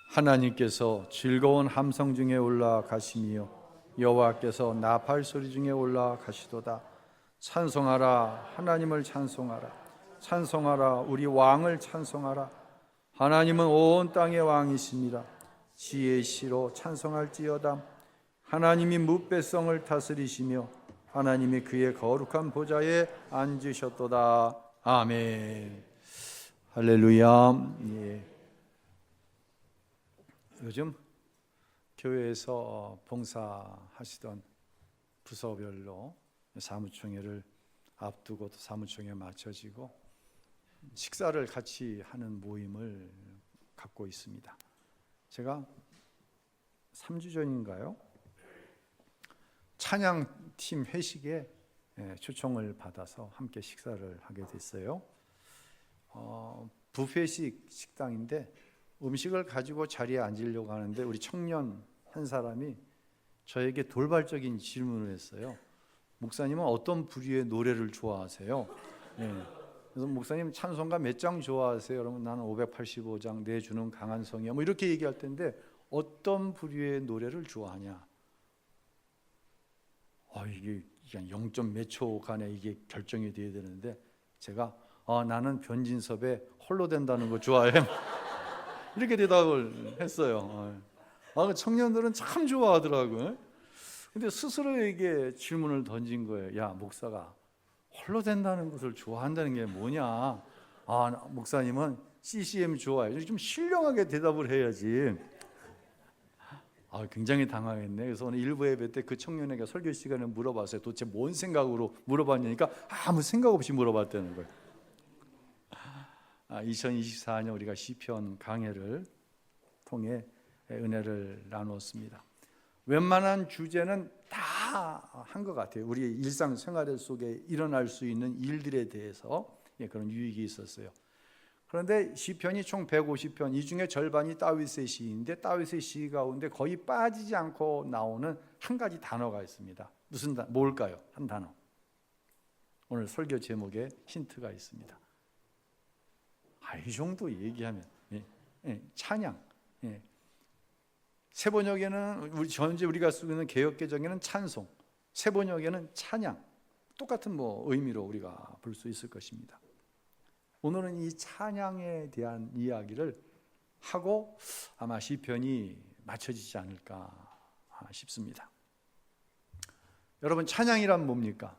하나님께서 즐거운 함성 중에 올라가시며 여호와께서 나팔 소리 중에 올라가시도다. 찬송하라, 하나님을 찬송하라. 찬송하라, 우리 왕을 찬송하라. 하나님은 온 땅의 왕이십니다. 지혜의 시로 찬송할지어다. 하나님이 뭇배성을 다스리시며 하나님이 그의 거룩한 보좌에 앉으셨도다. 아멘. 할렐루야. 예. 요즘 교회에서 봉사하시던 부서별로 사무총회를 앞두고 또 사무총회에 맞춰지고 식사를 같이 하는 모임을 갖고 있습니다. 제가 3주 전인가요? 찬양팀 회식에 초청을 받아서 함께 식사를 하게 됐어요. 뷔페식 식당인데 음식을 가지고 자리에 앉으려고 하는데 우리 청년 한 사람이 저에게 돌발적인 질문을 했어요. 목사님은 어떤 부류의 노래를 좋아하세요? 그래서 목사님 찬송가 몇 장 좋아하세요? 그러면 나는 585장 내주는 강한 성이야. 뭐 이렇게 얘기할 텐데 어떤 부류의 노래를 좋아하냐? 이게 0. 몇 초간에 이게 결정이 돼야 되는데 제가 나는 변진섭의 홀로 된다는 거 좋아해. 이렇게 대답을 했어요. 청년들은 참 좋아하더라고요. 근데 스스로에게 질문을 던진 거예요. 야, 목사가 홀로 된다는 것을 좋아한다는 게 뭐냐? 목사님은 CCM 좋아해요. 좀 신령하게 대답을 해야지. 굉장히 당황했네. 그래서 오늘 일부 예배 때 그 청년에게 설교 시간에 물어봤어요. 도대체 뭔 생각으로 물어봤냐니까 아무 생각 없이 물어봤다는 거예요. 2024년 우리가 시편 강해를 통해 은혜를 나누었습니다. 웬만한 주제는 다 한 것 같아요. 우리의 일상생활 속에 일어날 수 있는 일들에 대해서 그런 유익이 있었어요. 그런데 시편이 총 150편, 이 중에 절반이 다윗의 시인데 다윗의 시 가운데 거의 빠지지 않고 나오는 한 가지 단어가 있습니다. 뭘까요? 한 단어. 오늘 설교 제목에 힌트가 있습니다. 이 정도 얘기하면 찬양. 세번역에는 현재 우리가 쓰고 있는 개역개정에는 찬송, 세번역에는 찬양. 똑같은 의미로 우리가 볼 수 있을 것입니다. 오늘은 이 찬양에 대한 이야기를 하고 아마 시편이 맞춰지지 않을까 싶습니다. 여러분, 찬양이란 뭡니까?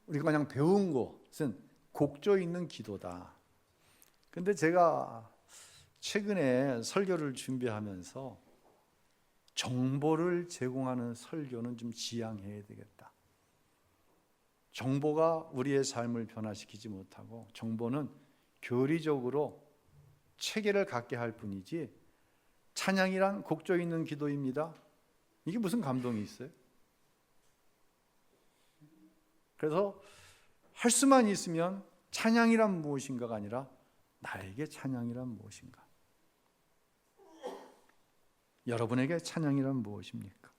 우리가 그냥 배운 것은 곡조 있는 기도다. 근데 제가 최근에 설교를 준비하면서 정보를 제공하는 설교는 좀 지양해야 되겠다. 정보가 우리의 삶을 변화시키지 못하고 정보는 교리적으로 체계를 갖게 할 뿐이지 찬양이란 곡조 있는 기도입니다. 이게 무슨 감동이 있어요? 그래서 할 수만 있으면 찬양이란 무엇인가가 아니라 나에게 찬양이란 무엇인가? 여러분에게 찬양이란 무엇입니까?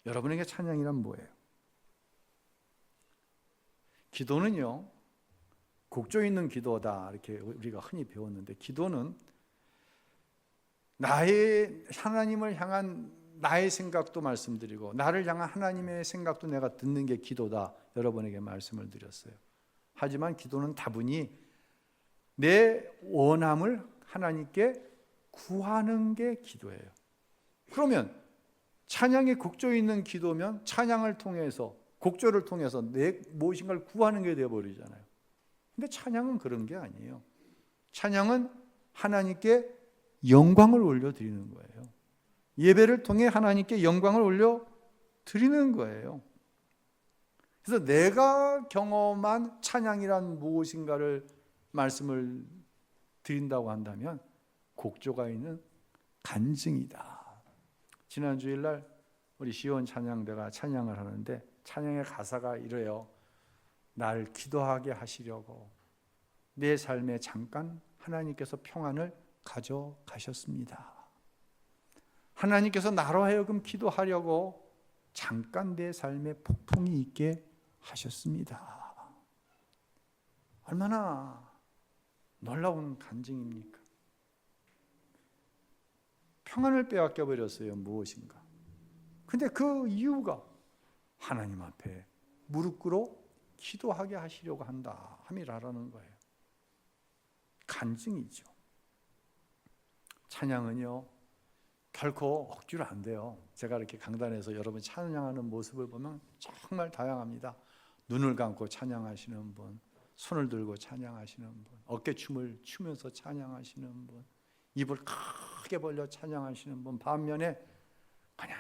여러분에게 찬양이란 뭐예요? 기도는요, 곡조 있는 기도다 이렇게 우리가 흔히 배웠는데 기도는 나의 하나님을 향한 나의 생각도 말씀드리고 나를 향한 하나님의 생각도 내가 듣는 게 기도다 여러분에게 말씀을 드렸어요. 하지만 기도는 다분히 내 원함을 하나님께 구하는 게 기도예요. 그러면 찬양의 곡조 있는 기도면 찬양을 통해서 곡조를 통해서 내 무엇인가를 구하는 게 되어버리잖아요. 근데 찬양은 그런 게 아니에요. 찬양은 하나님께 영광을 올려드리는 거예요. 예배를 통해 하나님께 영광을 올려드리는 거예요. 그래서 내가 경험한 찬양이란 무엇인가를 말씀을 드린다고 한다면 곡조가 있는 간증이다. 지난 주일날 우리 시온 찬양대가 찬양을 하는데 찬양의 가사가 이래요. 날 기도하게 하시려고 내 삶에 잠깐 하나님께서 평안을 가져가셨습니다. 하나님께서 나로 하여금 기도하려고 잠깐 내 삶에 폭풍이 있게 하셨습니다. 얼마나 놀라운 간증입니까? 평안을 빼앗겨 버렸어요. 무엇인가? 근데 그 이유가 하나님 앞에 무릎 꿇어 기도하게 하시려고 한다 함이라는 거예요. 간증이죠. 찬양은요 결코 억지로 안 돼요. 제가 이렇게 강단에서 여러분 찬양하는 모습을 보면 정말 다양합니다. 눈을 감고 찬양하시는 분, 손을 들고 찬양하시는 분, 어깨춤을 추면서 찬양하시는 분, 입을 크게 벌려 찬양하시는 분, 반면에 그냥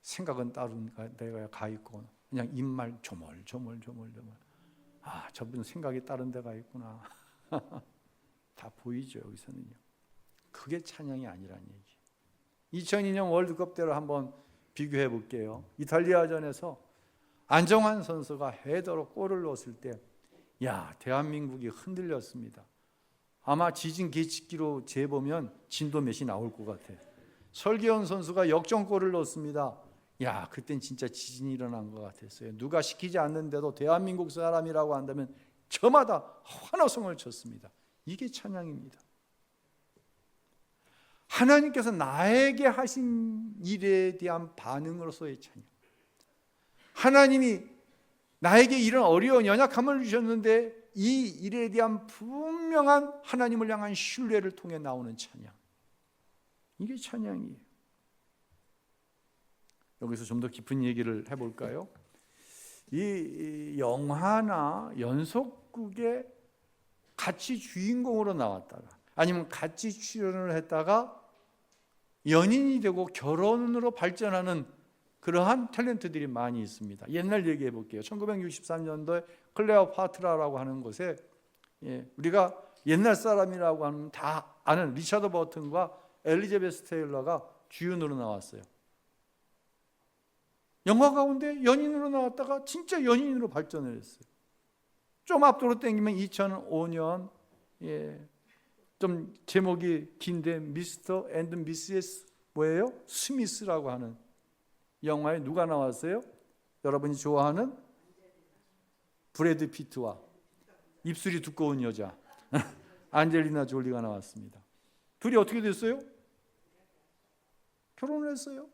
생각은 다른 데가 가 있고 그냥 입말 조물조물. 아, 저분 생각이 다른 데가 있구나. 다 보이죠, 여기서는요. 그게 찬양이 아니란 얘기. 2002년 월드컵 때를 한번 비교해 볼게요. 이탈리아전에서 안정환 선수가 헤더로 골을 넣었을 때, 대한민국이 흔들렸습니다. 아마 지진 계측기로 재보면 진도 몇이 나올 것 같아요. 설기현 선수가 역전골을 넣었습니다. 그땐 진짜 지진이 일어난 것 같았어요. 누가 시키지 않는데도 대한민국 사람이라고 한다면 저마다 환호성을 쳤습니다. 이게 찬양입니다. 하나님께서 나에게 하신 일에 대한 반응으로서의 찬양. 하나님이 나에게 이런 어려운 연약함을 주셨는데 이 일에 대한 분명한 하나님을 향한 신뢰를 통해 나오는 찬양. 이게 찬양이에요. 여기서 좀 더 깊은 얘기를 해볼까요? 이 영화나 연속극에 같이 주인공으로 나왔다가 아니면 같이 출연을 했다가 연인이 되고 결혼으로 발전하는 그러한 탤런트들이 많이 있습니다. 옛날 얘기해 볼게요. 1963년도에 클레오파트라라고 하는 곳에 우리가 옛날 사람이라고 하면 다 아는 리차드 버튼과 엘리자베스 테일러가 주연으로 나왔어요. 영화 가운데 연인으로 나왔다가 진짜 연인으로 발전을 했어요. 좀 앞으로 당기면 2005년 좀 제목이 긴데 미스터 앤드 미시스 뭐예요? 스미스라고 하는 영화에 누가 나왔어요? 여러분이 좋아하는 브래드 피트와 입술이 두꺼운 여자 안젤리나 졸리가 나왔습니다. 둘이 어떻게 됐어요? 결혼을 했어요.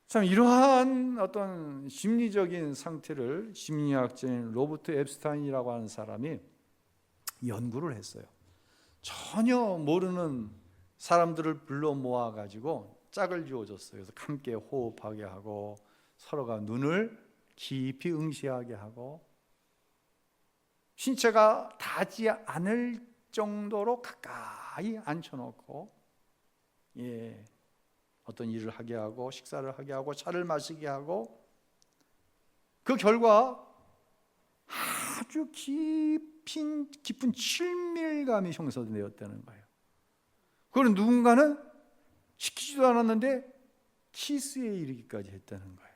참 이러한 어떤 심리적인 상태를 심리학자인 로버트 앱스타인이라고 하는 사람이 연구를 했어요. 전혀 모르는 사람들을 불러 모아가지고 짝을 지어줬어요. 그래서 함께 호흡하게 하고 서로가 눈을 깊이 응시하게 하고 신체가 닿지 않을 정도로 가까이 앉혀놓고 어떤 일을 하게 하고 식사를 하게 하고 차를 마시게 하고 그 결과 아주 깊은 친밀감이 형성되었다는 거예요. 그건 누군가는 시키지도 않았는데 키스에 이르기까지 했다는 거예요.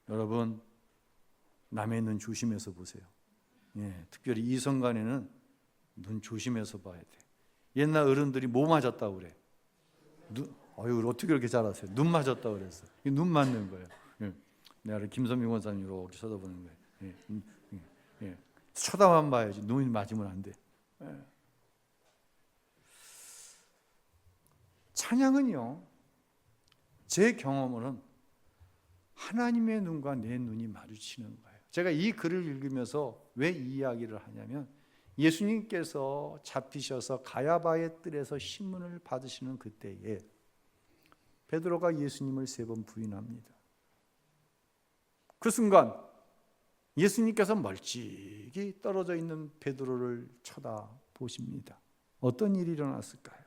여러분 남의 눈 조심해서 보세요. 특별히 이성 간에는 눈 조심해서 봐야 돼. 옛날 어른들이 뭐 맞았다고 그래? 어떻게 그렇게 잘 아세요? 눈 맞았다고 그랬어. 눈 맞는 거예요. 내가 김선미 권사님 이렇게 쳐다보는 거예요. 쳐다만 봐야지 눈이 맞으면 안 돼. 찬양은요, 제 경험으로는 하나님의 눈과 내 눈이 마주치는 거예요. 제가 이 글을 읽으면서 왜 이 이야기를 하냐면 예수님께서 잡히셔서 가야바의 뜰에서 신문을 받으시는 그때에 베드로가 예수님을 3번 부인합니다. 그 순간 예수님께서 멀찍이 떨어져 있는 베드로를 쳐다보십니다. 어떤 일이 일어났을까요?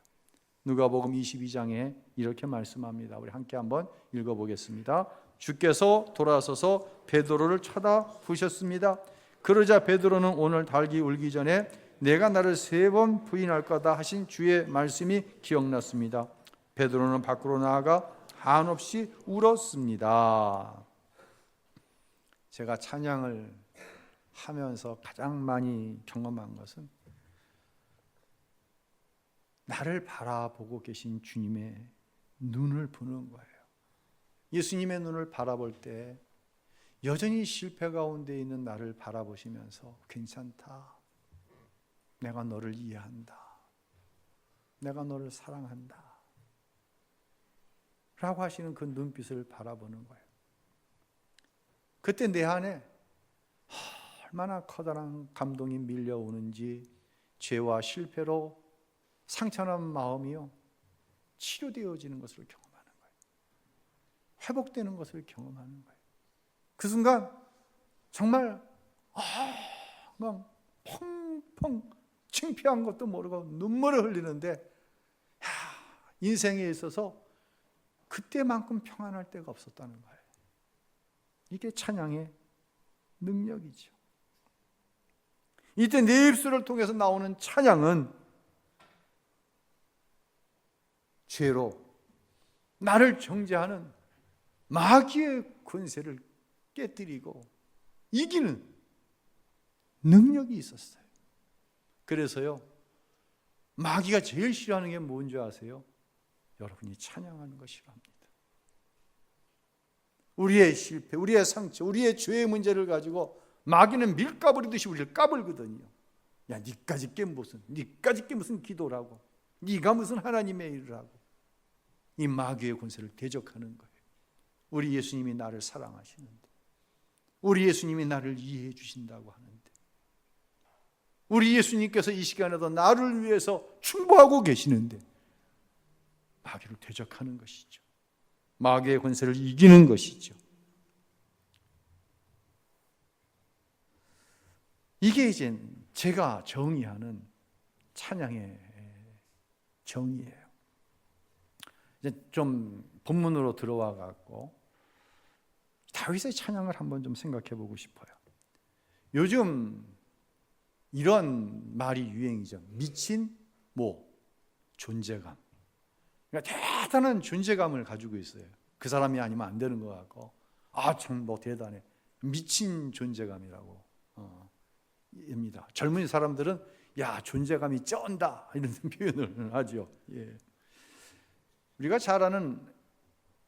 누가복음 22장에 이렇게 말씀합니다. 우리 함께 한번 읽어보겠습니다. 주께서 돌아서서 베드로를 쳐다보셨습니다. 그러자 베드로는 오늘 닭이 울기 전에 내가 나를 3번 부인할 거다 하신 주의 말씀이 기억났습니다. 베드로는 밖으로 나아가 한없이 울었습니다. 제가 찬양을 하면서 가장 많이 경험한 것은 나를 바라보고 계신 주님의 눈을 보는 거예요. 예수님의 눈을 바라볼 때 여전히 실패 가운데 있는 나를 바라보시면서 괜찮다. 내가 너를 이해한다. 내가 너를 사랑한다. 라고 하시는 그 눈빛을 바라보는 거예요. 그때 내 안에 얼마나 커다란 감동이 밀려오는지, 죄와 실패로 상처난 마음이요 치료되어지는 것을 경험하는 거예요. 회복되는 것을 경험하는 거예요. 그 순간 정말 막 펑펑 창피한 것도 모르고 눈물을 흘리는데, 인생에 있어서 그때만큼 평안할 때가 없었다는 거예요. 이게 찬양의 능력이죠. 이때 내 입술을 통해서 나오는 찬양은 죄로 나를 정죄하는 마귀의 권세를 깨뜨리고 이기는 능력이 있었어요. 그래서요, 마귀가 제일 싫어하는 게 뭔지 아세요? 여러분이 찬양하는 거 싫어합니다. 우리의 실패, 우리의 상처, 우리의 죄의 문제를 가지고 마귀는 밀가부리듯이 우리를 까불거든요. 야, 니까짓 게 무슨 기도라고, 네가 무슨 하나님의 일을 하고. 이 마귀의 권세를 대적하는 거예요. 우리 예수님이 나를 사랑하시는데, 우리 예수님이 나를 이해해 주신다고 하는데, 우리 예수님께서 이 시간에도 나를 위해서 충보하고 계시는데 마귀를 대적하는 것이죠. 마귀의 권세를 이기는 것이죠. 이게 이제 제가 정의하는 찬양의 정의예요. 이제 좀 본문으로 들어와 갖고 다윗의 찬양을 한번 좀 생각해 보고 싶어요. 요즘 이런 말이 유행이죠. 미친 존재감. 그러니까 대단한 존재감을 가지고 있어요. 그 사람이 아니면 안 되는 것 같고, 참 대단해. 미친 존재감이라고 입니다. 젊은 사람들은 야, 존재감이 쩐다 이런 표현을 하죠. 예. 우리가 잘 아는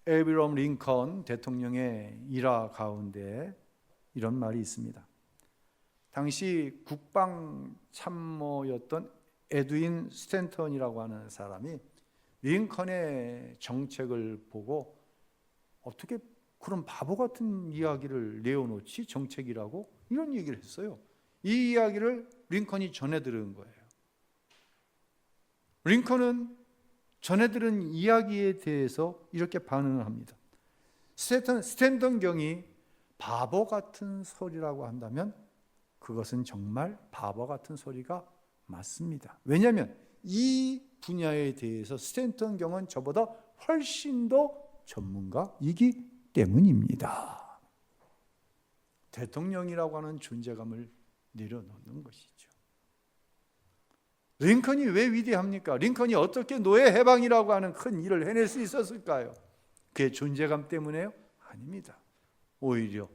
에브러함 링컨 대통령의 일화 가운데 이런 말이 있습니다. 당시 국방 참모였던 에드윈 스탠턴이라고 하는 사람이 링컨의 정책을 보고 어떻게 그런 바보 같은 이야기를 내어놓지, 정책이라고 이런 얘기를 했어요. 이 이야기를 링컨이 전해 들은 거예요. 링컨은 전해 들은 이야기에 대해서 이렇게 반응을 합니다. 스탠턴 경이 바보 같은 소리라고 한다면 그것은 정말 바보 같은 소리가 맞습니다. 왜냐하면 이 분야에 대해서 스탠턴 경은 저보다 훨씬 더 전문가이기 때문입니다. 대통령이라고 하는 존재감을 내려놓는 것이죠. 링컨이 왜 위대합니까? 링컨이 어떻게 노예 해방이라고 하는 큰 일을 해낼 수 있었을까요? 그의 존재감 때문에요? 아닙니다. 오히려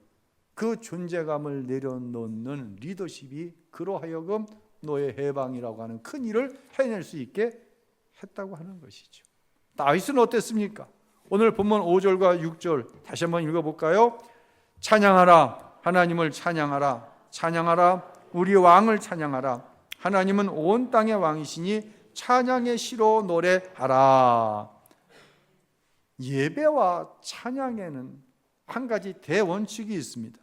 그 존재감을 내려놓는 리더십이 그로 하여금 노예 해방이라고 하는 큰 일을 해낼 수 있게 했다고 하는 것이죠. 다윗은 어땠습니까? 오늘 본문 5절과 6절 다시 한번 읽어볼까요? 찬양하라, 하나님을 찬양하라. 찬양하라, 우리 왕을 찬양하라. 하나님은 온 땅의 왕이시니 찬양의 시로 노래하라. 예배와 찬양에는 한 가지 대원칙이 있습니다.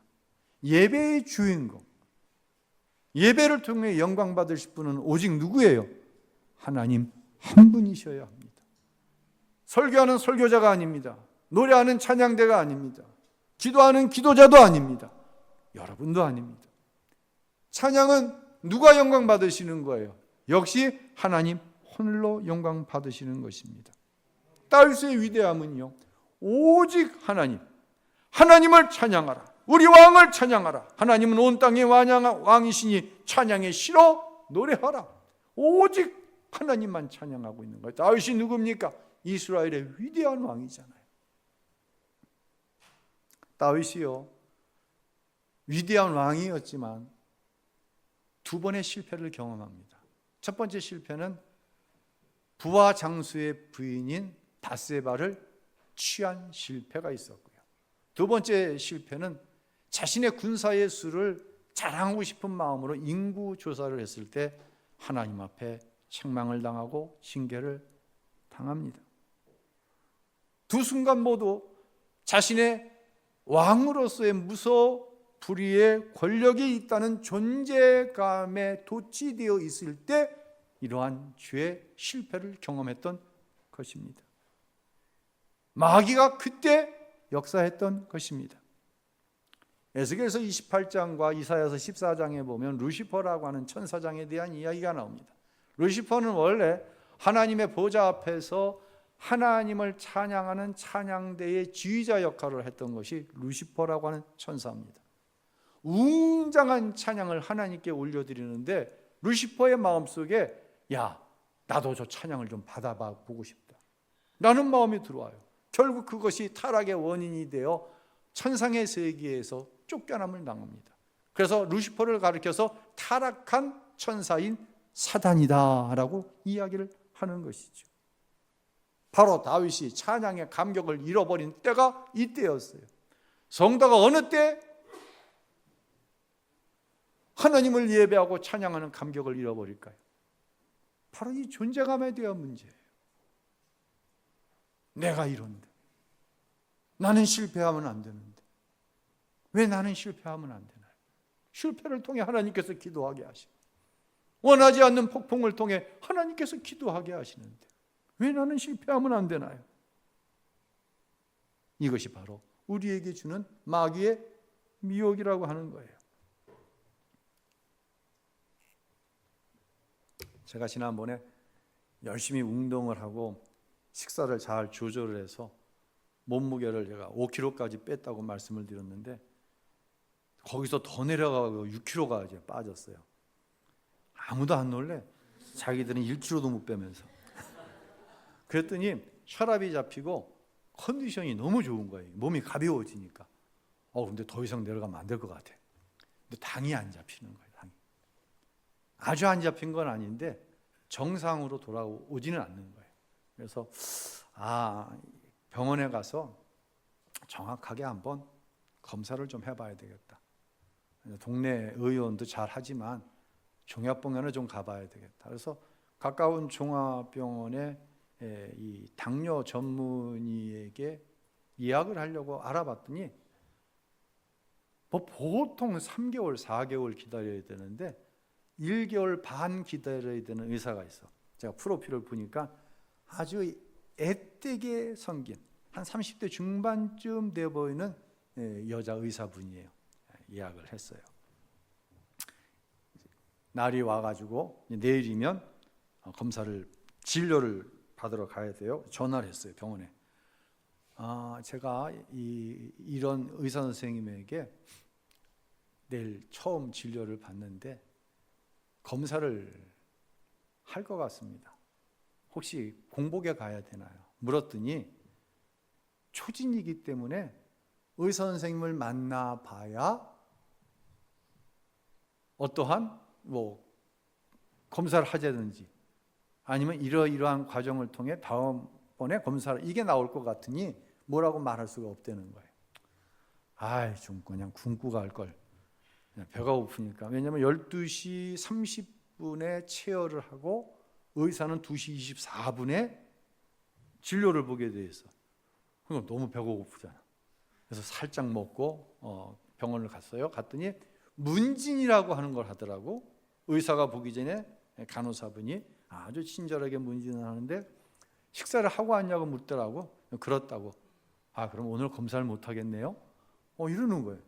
예배의 주인공, 예배를 통해 영광 받으실 분은 오직 누구예요? 하나님 한 분이셔야 합니다. 설교하는 설교자가 아닙니다. 노래하는 찬양대가 아닙니다. 기도하는 기도자도 아닙니다. 여러분도 아닙니다. 찬양은 누가 영광 받으시는 거예요? 역시 하나님 홀로 영광 받으시는 것입니다. 다윗의 위대함은요, 오직 하나님을 찬양하라. 우리 왕을 찬양하라. 하나님은 온 땅의 왕이시니 찬양의 시로 노래하라. 오직 하나님만 찬양하고 있는 거예요. 다윗이 누굽니까? 이스라엘의 위대한 왕이잖아요. 다윗이요, 위대한 왕이었지만 두 번의 실패를 경험합니다. 첫 번째 실패는 부하 장수의 부인인 바세바를 취한 실패가 있었고요. 두 번째 실패는 자신의 군사의 수를 자랑하고 싶은 마음으로 인구 조사를 했을 때 하나님 앞에 책망을 당하고 징계를 당합니다. 두 순간 모두 자신의 왕으로서의 무소 불위의 권력이 있다는 존재감에 도취되어 있을 때 이러한 죄의 실패를 경험했던 것입니다. 마귀가 그때 역사했던 것입니다. 에스겔서 28장과 이사야서 14장에 보면 루시퍼라고 하는 천사장에 대한 이야기가 나옵니다. 루시퍼는 원래 하나님의 보좌 앞에서 하나님을 찬양하는 찬양대의 지휘자 역할을 했던 것이 루시퍼라고 하는 천사입니다. 웅장한 찬양을 하나님께 올려드리는데 루시퍼의 마음속에 야, 나도 저 찬양을 좀 받아봐 보고 싶다 라는 마음이 들어와요. 결국 그것이 타락의 원인이 되어 천상의 세계에서 쫓겨남을 당합니다. 그래서 루시퍼를 가리켜서 타락한 천사인 사단이다 라고 이야기를 하는 것이죠. 바로 다윗이 찬양의 감격을 잃어버린 때가 이때였어요. 성도가 어느 때 하나님을 예배하고 찬양하는 감격을 잃어버릴까요? 바로 이 존재감에 대한 문제예요. 내가 이런데, 나는 실패하면 안 되는데, 왜 나는 실패하면 안 되나요? 실패를 통해 하나님께서 기도하게 하시고, 원하지 않는 폭풍을 통해 하나님께서 기도하게 하시는데 왜 나는 실패하면 안 되나요? 이것이 바로 우리에게 주는 마귀의 미혹이라고 하는 거예요. 제가 지난번에 열심히 운동을 하고 식사를 잘 조절을 해서 몸무게를 제가 5kg까지 뺐다고 말씀을 드렸는데 거기서 더 내려가고 6kg가 이제 빠졌어요. 아무도 안 놀래. 자기들은 1kg도 못 빼면서. 그랬더니 혈압이 잡히고 컨디션이 너무 좋은 거예요. 몸이 가벼워지니까. 근데 더 이상 내려가면 안 될 것 같아. 근데 당이 안 잡히는 거예요. 당이. 아주 안 잡힌 건 아닌데 정상으로 돌아오지는 않는 거예요. 그래서 병원에 가서 정확하게 한번 검사를 좀 해봐야 되겠다. 동네 의원도 잘 하지만 종합병원에 좀 가봐야 되겠다. 그래서 가까운 종합병원에 이 당뇨 전문의에게 예약을 하려고 알아봤더니 보통 3개월, 4개월 기다려야 되는데 1개월 반 기다려야 되는 의사가 있어. 제가 프로필을 보니까 아주 애되게 성긴 한 30대 중반쯤 돼 보이는 여자 의사분이에요. 예약을 했어요. 날이 와가지고 내일이면 검사를 진료를 받으러 가야 돼요. 전화를 했어요. 병원에. 제가 이런 의사 선생님에게 내일 처음 진료를 받는데 검사를 할 것 같습니다. 혹시 공복에 가야 되나요? 물었더니 초진이기 때문에 의사 선생님을 만나봐야 어떠한 검사를 하자든지 아니면 이러이러한 과정을 통해 다음번에 검사를 이게 나올 것 같으니 뭐라고 말할 수가 없다는 거예요. 좀 그냥 굶고 갈 걸. 배가 고프니까. 왜냐하면 12시 30분에 체열을 하고 의사는 2시 24분에 진료를 보게 돼 있어. 그럼 너무 배가 고프잖아. 그래서 살짝 먹고 병원을 갔어요. 갔더니 문진이라고 하는 걸 하더라고. 의사가 보기 전에 간호사분이 아주 친절하게 문진을 하는데 식사를 하고 왔냐고 묻더라고. 그렇다고. 그럼 오늘 검사를 못 하겠네요. 이러는 거예요.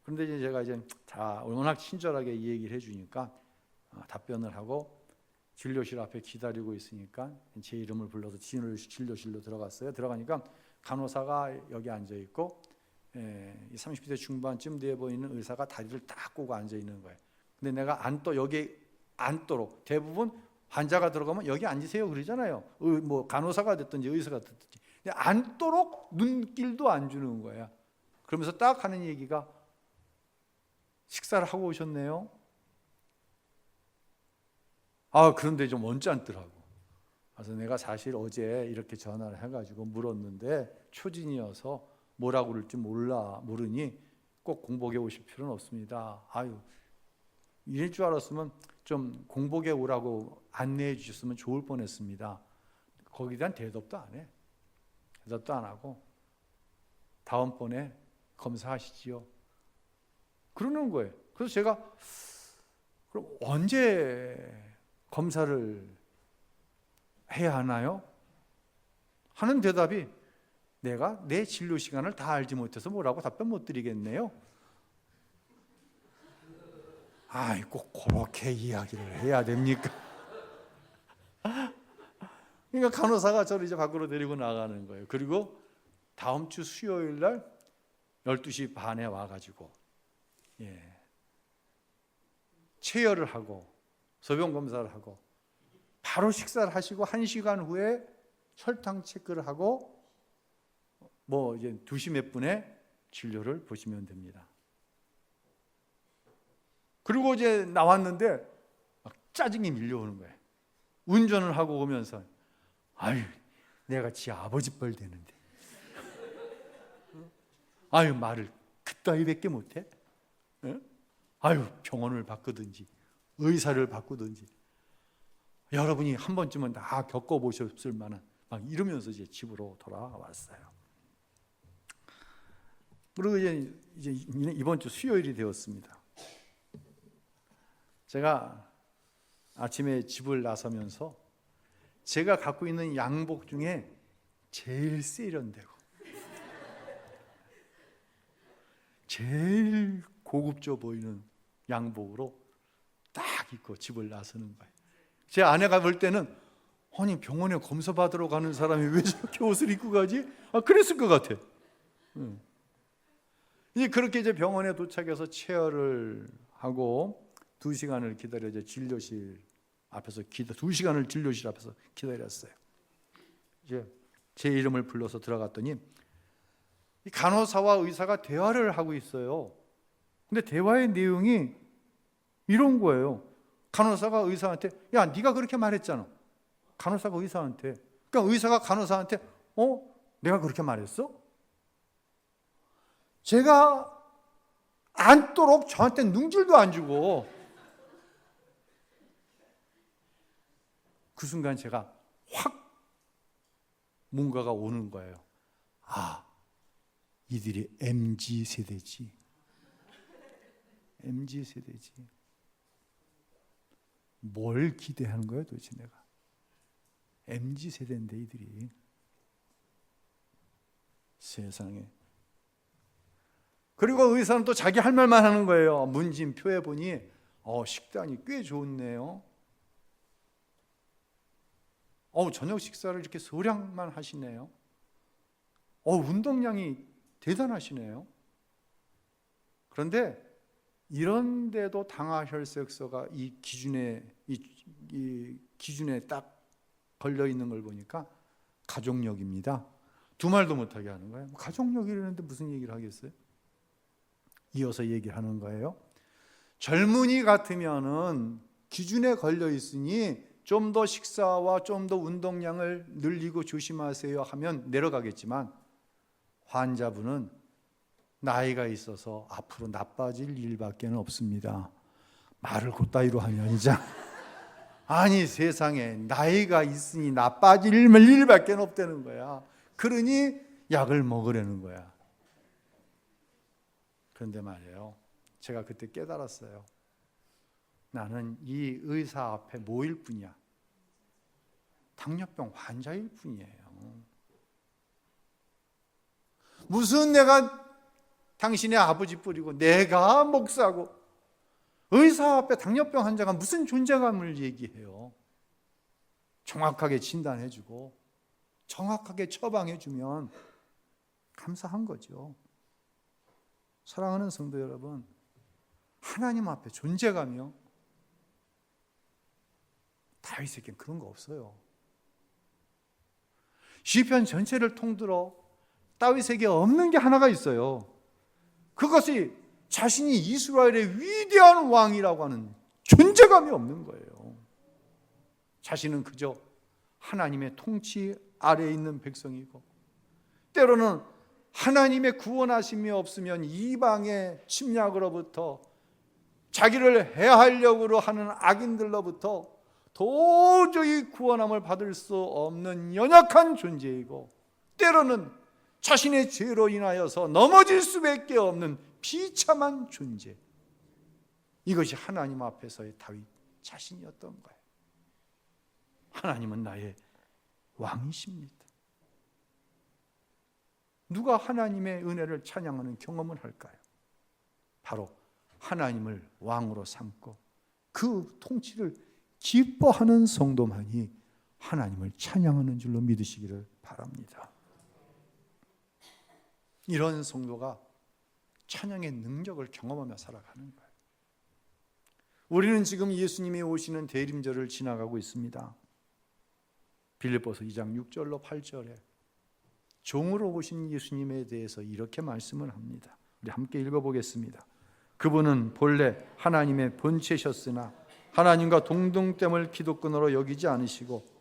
그런데 이제 제가 워낙 친절하게 이 얘기를 해주니까 답변을 하고 진료실 앞에 기다리고 있으니까 제 이름을 불러서 진료실로 들어갔어요. 들어가니까 간호사가 여기 앉아 있고 30대 중반쯤 돼 보이는 의사가 다리를 딱 꼬고 앉아 있는 거예요. 근데 내가 여기 앉도록 대부분 환자가 들어가면 여기 앉으세요 그러잖아요. 간호사가 됐든지 의사가 됐든지. 근데 앉도록 눈길도 안 주는 거야. 그러면서 딱 하는 얘기가 식사를 하고 오셨네요. 그런데 좀 언짢더라고. 그래서 내가 사실 어제 이렇게 전화를 해가지고 물었는데 초진이어서 뭐라고 그럴지 모르니 꼭 공복에 오실 필요는 없습니다. 이럴 줄 알았으면 좀 공복에 오라고 안내해 주셨으면 좋을 뻔했습니다. 거기에 대한 대답도 안 해. 대답도 안 하고 다음번에 검사하시지요. 그러는 거예요. 그래서 제가 그럼 언제 검사를 해야 하나요? 하는 대답이 내가 내 진료 시간을 다 알지 못해서 뭐라고 답변 못 드리겠네요. 아이, 꼭 그렇게 이야기를 해야 됩니까? 그러니까 간호사가 저를 이제 밖으로 데리고 나가는 거예요. 그리고 다음 주 수요일 날 12시 반에 와가지고 체열을 하고 소변 검사를 하고 바로 식사를 하시고 1시간 후에 혈당 체크를 하고 뭐 이제 2시 몇 분에 진료를 보시면 됩니다. 그리고 이제 나왔는데 막 짜증이 밀려오는 거예요. 운전을 하고 오면서 아유, 내가 지 아버지 뻘 되는데 아유, 말을 그따위밖에 못해? 아유, 병원을 바꾸든지 의사를 바꾸든지 여러분이 한 번쯤은 다 겪어보셨을 만한 막 이러면서 이제 집으로 돌아왔어요. 그리고 이제 이번 주 수요일이 되었습니다. 제가 아침에 집을 나서면서 제가 갖고 있는 양복 중에 제일 세련되고 제일 고급져 보이는 양복으로 딱 입고 집을 나서는 거예요. 제 아내가 볼 때는 아니, 병원에 검사 받으러 가는 사람이 왜 저렇게 옷을 입고 가지? 그랬을 것 같아. 이제 그렇게 이제 병원에 도착해서 체열을 하고 2시간을 기다려 이제 진료실 앞에서 2시간을 진료실 앞에서 기다렸어요. 이제 제 이름을 불러서 들어갔더니 이 간호사와 의사가 대화를 하고 있어요. 근데 대화의 내용이 이런 거예요. 간호사가 의사한테 야, 네가 그렇게 말했잖아. 간호사가 의사한테. 그러니까 의사가 간호사한테 내가 그렇게 말했어? 제가 앉도록 저한테 능줄도 안 주고 그 순간 제가 확 뭔가가 오는 거예요. 아, 이들이 MZ세대지. MZ세대지. 뭘 기대하는 거야 도대체 내가. MZ세대인데 이들이. 세상에. 그리고 의사는 또 자기 할 말만 하는 거예요. 문진표에 보니 식단이 꽤 좋네요. 저녁 식사를 이렇게 소량만 하시네요. 운동량이 대단하시네요. 그런데 이런데도 당화혈색소가 이 기준에 딱 걸려 있는 걸 보니까 가족력입니다. 두 말도 못하게 하는 거예요. 가족력이라는데 무슨 얘기를 하겠어요? 이어서 얘기를 하는 거예요. 젊은이 같으면은 기준에 걸려 있으니 좀 더 식사와 좀 더 운동량을 늘리고 조심하세요 하면 내려가겠지만 환자분은 나이가 있어서 앞으로 나빠질 일밖에 없습니다. 말을 그따위로 하면 아니 세상에 나이가 있으니 나빠질 일밖에 없다는 거야. 그러니 약을 먹으려는 거야. 그런데 말이에요, 제가 그때 깨달았어요. 나는 이 의사 앞에 뭐일 뿐이야? 당뇨병 환자일 뿐이에요. 무슨 내가 당신의 아버지 뿌리고 내가 목사고 의사 앞에 당뇨병 환자가 무슨 존재감을 얘기해요. 정확하게 진단해주고 정확하게 처방해주면 감사한 거죠. 사랑하는 성도 여러분, 하나님 앞에 존재감이요, 다윗에겐 그런 거 없어요. 시편 전체를 통들어 다윗에게 없는 게 하나가 있어요. 그것이 자신이 이스라엘의 위대한 왕이라고 하는 존재감이 없는 거예요. 자신은 그저 하나님의 통치 아래에 있는 백성이고, 때로는 하나님의 구원하심이 없으면 이방의 침략으로부터 자기를 해하려고 하는 악인들로부터 도저히 구원함을 받을 수 없는 연약한 존재이고, 때로는 자신의 죄로 인하여서 넘어질 수밖에 없는 비참한 존재. 이것이 하나님 앞에서의 다윗 자신이었던 거예요. 하나님은 나의 왕이십니다. 누가 하나님의 은혜를 찬양하는 경험을 할까요? 바로 하나님을 왕으로 삼고 그 통치를 기뻐하는 성도만이 하나님을 찬양하는 줄로 믿으시기를 바랍니다. 이런 성도가 찬양의 능력을 경험하며 살아가는 거예요. 우리는 지금 예수님이 오시는 대림절을 지나가고 있습니다. 빌립보서 2장 6절로 8절에 종으로 오신 예수님에 대해서 이렇게 말씀을 합니다. 우리 함께 읽어보겠습니다. 그분은 본래 하나님의 본체셨으나 하나님과 동등됨을 기득권으로 여기지 않으시고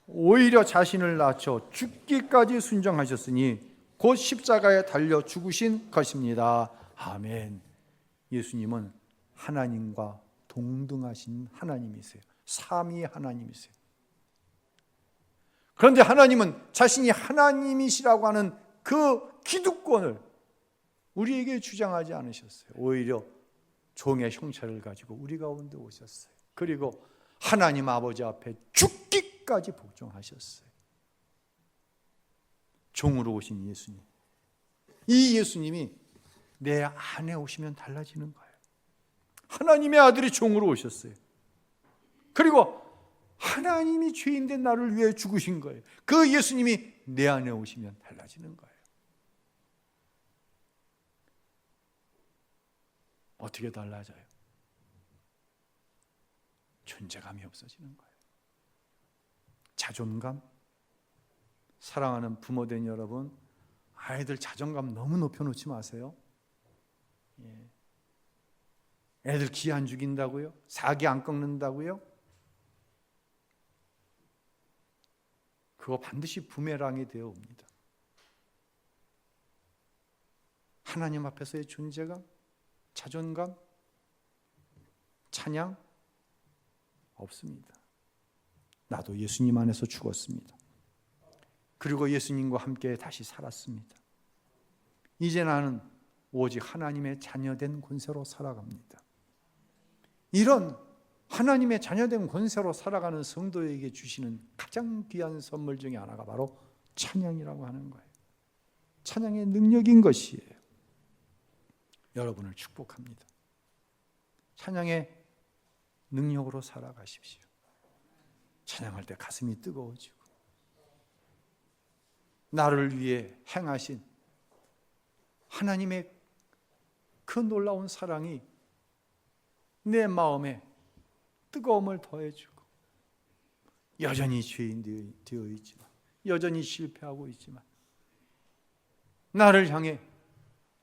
오히려 자신을 낮춰 죽기까지 순종하셨으니 곧 십자가에 달려 죽으신 것입니다. 아멘. 예수님은 하나님과 동등하신 하나님이세요. 삼위 하나님이세요. 그런데 하나님은 자신이 하나님이시라고 하는 그 기득권을 우리에게 주장하지 않으셨어요. 오히려 종의 형체를 가지고 우리 가운데 오셨어요. 그리고 하나님 아버지 앞에 죽기까지 복종하셨어요. 종으로 오신 예수님. 이 예수님이 내 안에 오시면 달라지는 거예요. 하나님의 아들이 종으로 오셨어요. 그리고 하나님이 죄인된 나를 위해 죽으신 거예요. 그 예수님이 내 안에 오시면 달라지는 거예요. 어떻게 달라져요? 존재감이 없어지는 거예요. 자존감. 사랑하는 부모된 여러분, 아이들 자존감 너무 높여놓지 마세요. 애들 기 안 죽인다고요? 사기 안 꺾는다고요? 그거 반드시 부메랑이 되어 옵니다. 하나님 앞에서의 존재감, 자존감, 찬양 없습니다. 나도 예수님 안에서 죽었습니다. 그리고 예수님과 함께 다시 살았습니다. 이제 나는 오직 하나님의 자녀된 권세로 살아갑니다. 이런 하나님의 자녀된 권세로 살아가는 성도에게 주시는 가장 귀한 선물 중에 하나가 바로 찬양이라고 하는 거예요. 찬양의 능력인 것이에요. 여러분을 축복합니다. 찬양의 능력으로 살아가십시오. 찬양할 때 가슴이 뜨거워지고 나를 위해 행하신 하나님의 그 놀라운 사랑이 내 마음에 뜨거움을 더해주고 여전히 죄인 되어 있지만 여전히 실패하고 있지만 나를 향해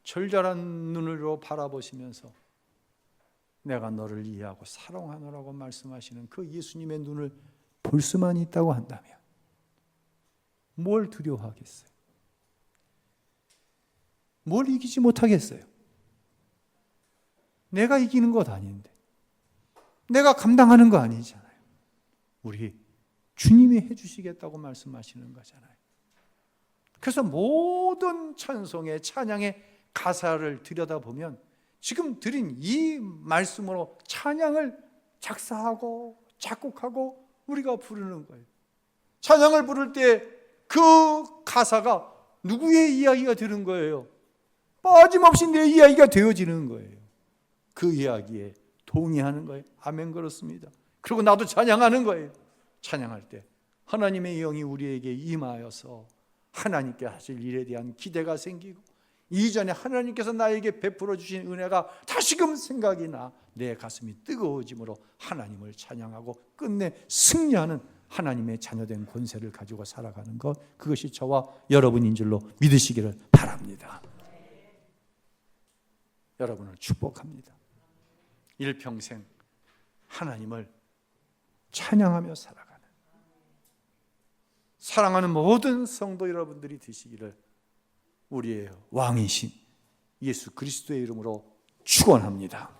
절절한 눈으로 바라보시면서 내가 너를 이해하고 사랑하노라고 말씀하시는 그 예수님의 눈을 볼 수만 있다고 한다면 뭘 두려워하겠어요? 뭘 이기지 못하겠어요? 내가 이기는 것 아닌데, 내가 감당하는 거 아니잖아요. 우리 주님이 해주시겠다고 말씀하시는 거잖아요. 그래서 모든 찬송의 찬양의 가사를 들여다보면 지금 드린 이 말씀으로 찬양을 작사하고 작곡하고 우리가 부르는 거예요. 찬양을 부를 때 그 가사가 누구의 이야기가 되는 거예요? 빠짐없이 내 이야기가 되어지는 거예요. 그 이야기에 동의하는 거예요. 아멘, 그렇습니다. 그리고 나도 찬양하는 거예요. 찬양할 때 하나님의 영이 우리에게 임하여서 하나님께 하실 일에 대한 기대가 생기고 이전에 하나님께서 나에게 베풀어 주신 은혜가 다시금 생각이 나 내 가슴이 뜨거워짐으로 하나님을 찬양하고 끝내 승리하는 하나님의 자녀된 권세를 가지고 살아가는 것, 그것이 저와 여러분인 줄로 믿으시기를 바랍니다. 여러분을 축복합니다. 일평생 하나님을 찬양하며 살아가는 사랑하는 모든 성도 여러분들이 되시기를 우리의 왕이신 예수 그리스도의 이름으로 축원합니다.